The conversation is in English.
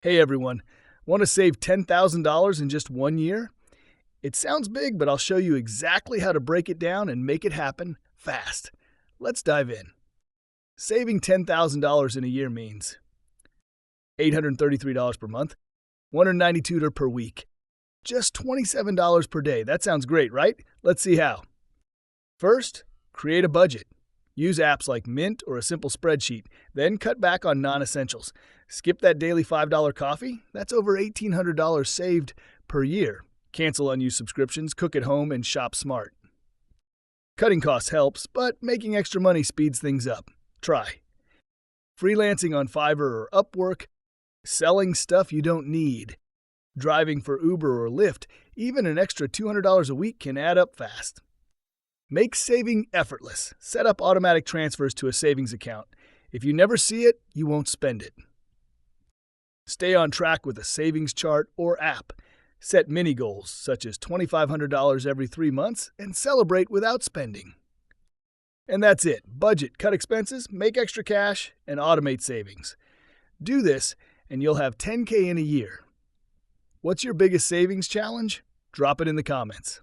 Hey everyone, want to save $10,000 in just 1 year? It sounds big, but I'll show you exactly how to break it down and make it happen fast. Let's dive in. Saving $10,000 in a year means $833 per month, $192 per week, just $27 per day. That sounds great, right? Let's see how. First, create a budget. Use apps like Mint or a simple spreadsheet, then cut back on non-essentials. Skip that daily $5 coffee? That's over $1,800 saved per year. Cancel unused subscriptions, cook at home, and shop smart. Cutting costs helps, but making extra money speeds things up. Try freelancing on Fiverr or Upwork, selling stuff you don't need, driving for Uber or Lyft. Even an extra $200 a week can add up fast. Make saving effortless. Set up automatic transfers to a savings account. If you never see it, you won't spend it. Stay on track with a savings chart or app. Set mini goals, such as $2,500 every 3 months, and celebrate without spending. And that's it. Budget, cut expenses, make extra cash, and automate savings. Do this, and you'll have $10K in a year. What's your biggest savings challenge? Drop it in the comments.